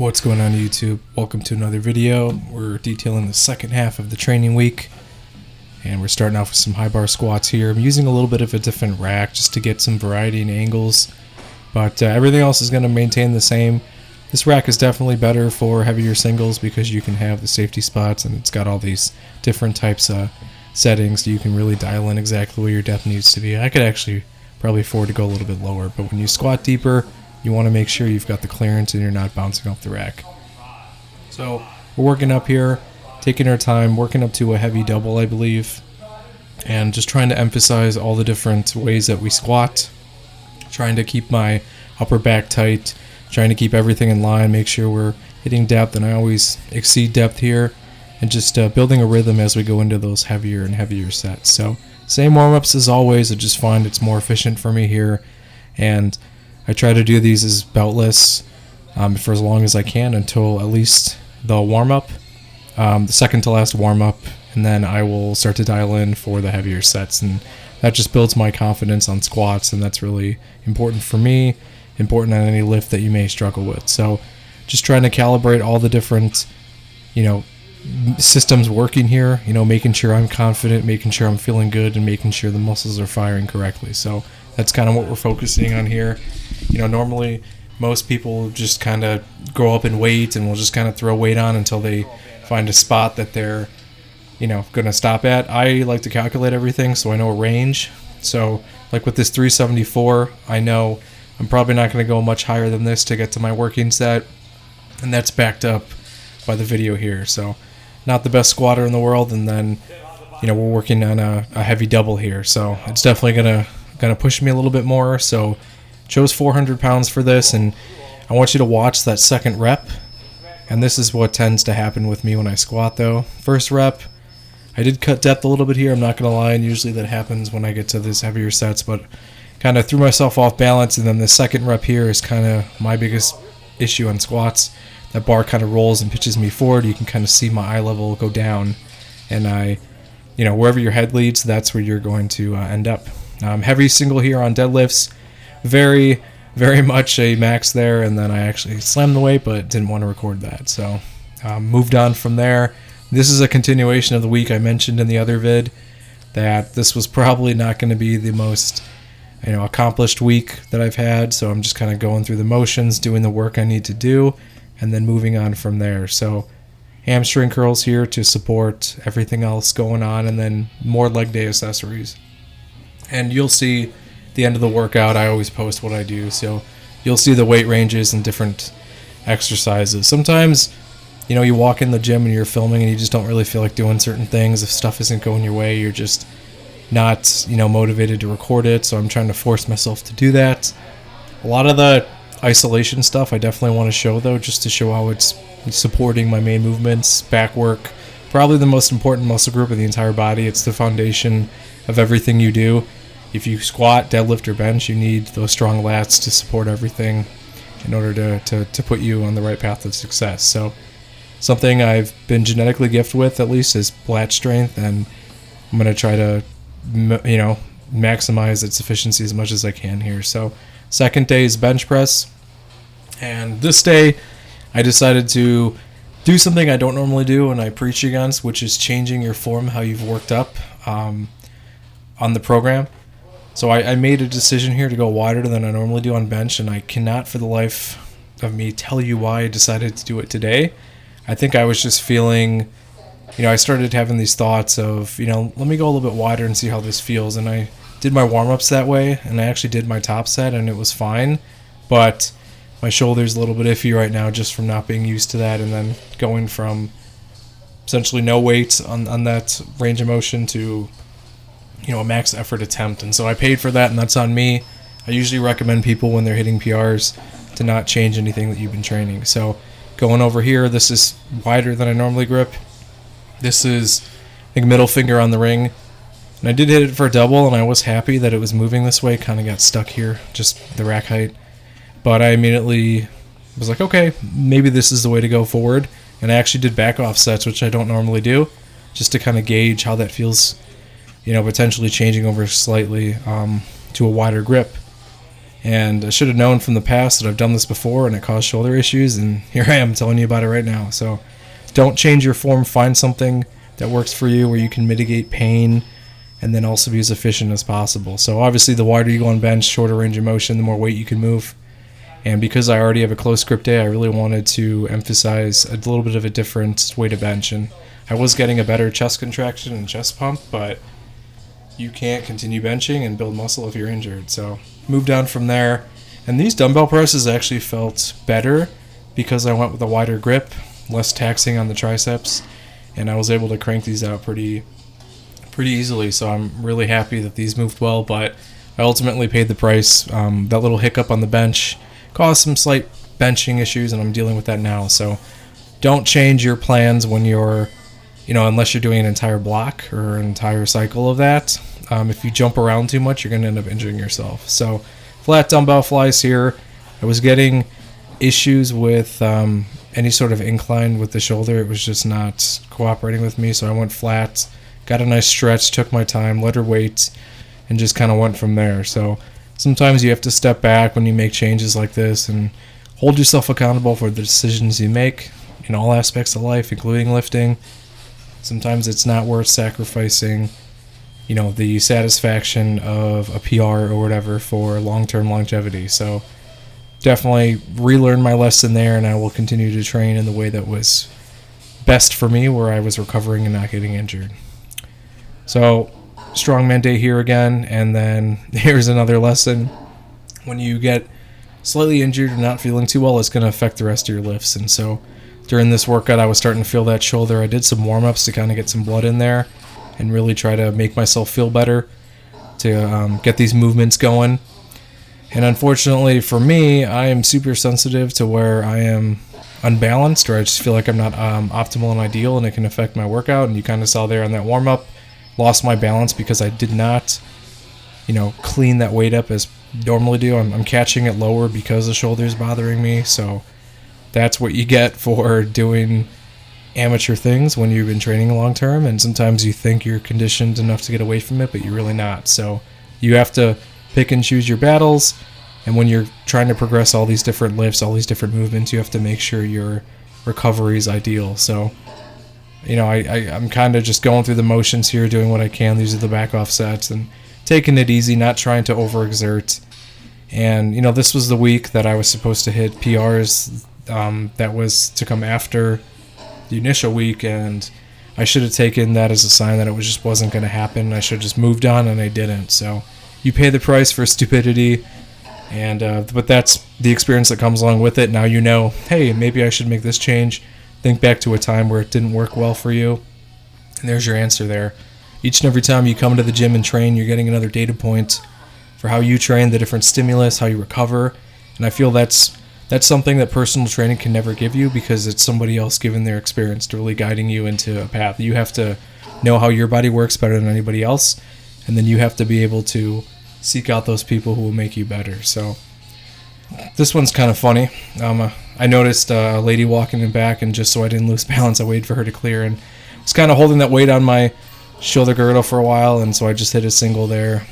What's going on YouTube? Welcome to another video. We're detailing the second half of the training week, and we're starting off with some high bar squats here. I'm using a little bit of a different rack just to get some variety in angles, but everything else is going to maintain the same. This rack is definitely better for heavier singles because you can have the safety spots, and it's got all these different types of settings so you can really dial in exactly where your depth needs to be. I could actually probably afford to go a little bit lower, but when you squat deeper, you want to make sure you've got the clearance and you're not bouncing off the rack. So we're working up here, taking our time, working up to a heavy double, I believe, and just trying to emphasize all the different ways that we squat, trying to keep my upper back tight, trying to keep everything in line, make sure we're hitting depth, and I always exceed depth here, and just building a rhythm as we go into those heavier and heavier sets. So same warm-ups as always. I just find it's more efficient for me here, and I try to do these as beltless for as long as I can until at least the warm-up, the second to last warm-up, and then I will start to dial in for the heavier sets, and that just builds my confidence on squats, and that's really important for me, important on any lift that you may struggle with. So just trying to calibrate all the different, systems working here, making sure I'm confident, making sure I'm feeling good, and making sure the muscles are firing correctly. So that's kind of what we're focusing on here. Normally most people just kind of grow up in weight and will just kind of throw weight on until they find a spot that they're, going to stop at. I like to calculate everything so I know a range. So like with this 374, I know I'm probably not going to go much higher than this to get to my working set, and that's backed up by the video here. So not the best squatter in the world, and then we're working on a heavy double here, so it's definitely gonna push me a little bit more. So chose 400 pounds for this, and I want you to watch that second rep, and this is what tends to happen with me when I squat though. First rep, I did cut depth a little bit here, I'm not gonna lie, and usually that happens when I get to this heavier sets, but kind of threw myself off balance. And then the second rep here is kind of my biggest issue on squats. That bar kind of rolls and pitches me forward. You can kind of see my eye level go down, and wherever your head leads, that's where you're going to end up. Heavy single here on deadlifts, very, very much a max there, and then I actually slammed the weight, but didn't want to record that, so moved on from there. This is a continuation of the week I mentioned in the other vid, that this was probably not going to be the most accomplished week that I've had, so I'm just kind of going through the motions, doing the work I need to do, and then moving on from there. So hamstring curls here to support everything else going on, and then more leg day accessories. And you'll see the end of the workout, I always post what I do, so you'll see the weight ranges and different exercises. Sometimes you walk in the gym and you're filming and you just don't really feel like doing certain things. If stuff isn't going your way, you're just not motivated to record it, so I'm trying to force myself to do that. A lot of the isolation stuff I definitely want to show though, just to show how it's supporting my main movements. Back work, probably the most important muscle group of the entire body. It's the foundation of everything you do. If you squat, deadlift, or bench, you need those strong lats to support everything in order to put you on the right path of success. So something I've been genetically gifted with, at least, is lat strength, and I'm going to try to maximize its efficiency as much as I can here. So second day is bench press, and this day I decided to do something I don't normally do and I preach against, which is changing your form, how you've worked up on the program. So I made a decision here to go wider than I normally do on bench, and I cannot for the life of me tell you why I decided to do it today. I think I was just feeling, I started having these thoughts of, let me go a little bit wider and see how this feels, and I did my warm-ups that way, and I actually did my top set, and it was fine, but my shoulder's a little bit iffy right now just from not being used to that, and then going from essentially no weight on that range of motion to a max effort attempt. And so I paid for that, and that's on me. I usually recommend people when they're hitting PRs to not change anything that you've been training. So going over here, this is wider than I normally grip. This is, I think, middle finger on the ring, and I did hit it for a double, and I was happy that it was moving this way. Kind of got stuck here, just the rack height, but I immediately was like, okay, maybe this is the way to go forward. And I actually did back off sets, which I don't normally do, just to kind of gauge how that feels, potentially changing over slightly to a wider grip. And I should have known from the past that I've done this before and it caused shoulder issues, and here I am telling you about it right now. So don't change your form. Find something that works for you where you can mitigate pain and then also be as efficient as possible. So obviously the wider you go on bench, shorter range of motion, the more weight you can move. And because I already have a close grip day, I really wanted to emphasize a little bit of a different way to bench. And I was getting a better chest contraction and chest pump, but you can't continue benching and build muscle if you're injured. So moved on from there. And these dumbbell presses actually felt better because I went with a wider grip, less taxing on the triceps, and I was able to crank these out pretty easily. So I'm really happy that these moved well, but I ultimately paid the price. That little hiccup on the bench caused some slight benching issues, and I'm dealing with that now. So don't change your plans when you're, unless you're doing an entire block or an entire cycle of that. If you jump around too much, you're going to end up injuring yourself. So flat dumbbell flies here. I was getting issues with any sort of incline with the shoulder. It was just not cooperating with me, so I went flat, got a nice stretch, took my time, let her wait, and just kind of went from there. So sometimes you have to step back when you make changes like this and hold yourself accountable for the decisions you make in all aspects of life, including lifting. Sometimes it's not worth sacrificing, the satisfaction of a PR or whatever for long-term longevity. So definitely relearn my lesson there, and I will continue to train in the way that was best for me, where I was recovering and not getting injured. So strongman day here again, and then here's another lesson. When you get slightly injured and not feeling too well, it's going to affect the rest of your lifts. And so during this workout, I was starting to feel that shoulder. I did some warm-ups to kind of get some blood in there and really try to make myself feel better to get these movements going. And unfortunately for me, I am super sensitive to where I am unbalanced, or I just feel like I'm not optimal and ideal, and it can affect my workout. And you kind of saw there on that warm-up, lost my balance because I did not, clean that weight up as normally do. I'm catching it lower because the shoulder is bothering me. So that's what you get for doing amateur things when you've been training long term, and sometimes you think you're conditioned enough to get away from it, but you're really not. So you have to pick and choose your battles, and when you're trying to progress all these different lifts, all these different movements, you have to make sure your recovery is ideal. So I'm kind of just going through the motions here, doing what I can. These are the back off sets and taking it easy, not trying to overexert. And this was the week that I was supposed to hit PRs. That was to come after the initial week, and I should have taken that as a sign that it just wasn't going to happen. I should have just moved on, and I didn't. So you pay the price for stupidity, and but that's the experience that comes along with it. Now hey, maybe I should make this change. Think back to a time where it didn't work well for you, and there's your answer there. Each and every time you come to the gym and train, you're getting another data point for how you train, the different stimulus, how you recover, and I feel that's something that personal training can never give you, because it's somebody else giving their experience to really guiding you into a path. You have to know how your body works better than anybody else, and then you have to be able to seek out those people who will make you better. So this one's kind of funny. I noticed a lady walking in back, and just so I didn't lose balance, I waited for her to clear, and was kind of holding that weight on my shoulder girdle for a while, and so I just hit a single there.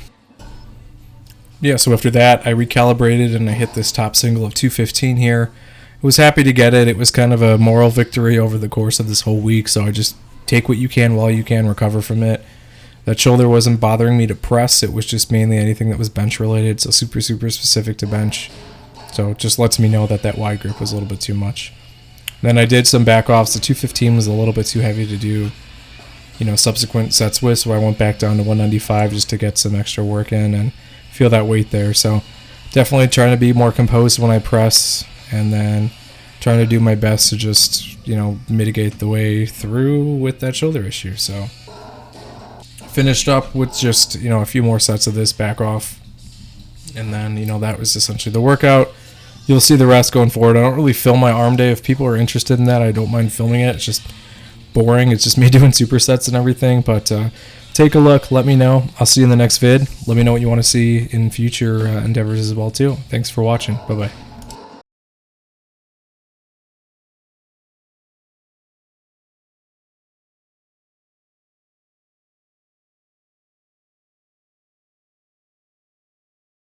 Yeah, so after that, I recalibrated and I hit this top single of 215 here. I was happy to get it. It was kind of a moral victory over the course of this whole week, so I just take what you can while you can, recover from it. That shoulder wasn't bothering me to press. It was just mainly anything that was bench related, so super, super specific to bench. So it just lets me know that wide grip was a little bit too much. Then I did some back offs. The 215 was a little bit too heavy to do, subsequent sets with, so I went back down to 195 just to get some extra work in and feel that weight there. So definitely trying to be more composed when I press, and then trying to do my best to just mitigate the way through with that shoulder issue. So finished up with just a few more sets of this back off, and then that was essentially the workout. You'll see the rest going forward. I don't really film my arm day. If people are interested in that, I don't mind filming it. It's just boring. It's just me doing supersets and everything, but take a look. Let me know. I'll see you in the next vid. Let me know what you want to see in future endeavors as well, too. Thanks for watching. Bye-bye.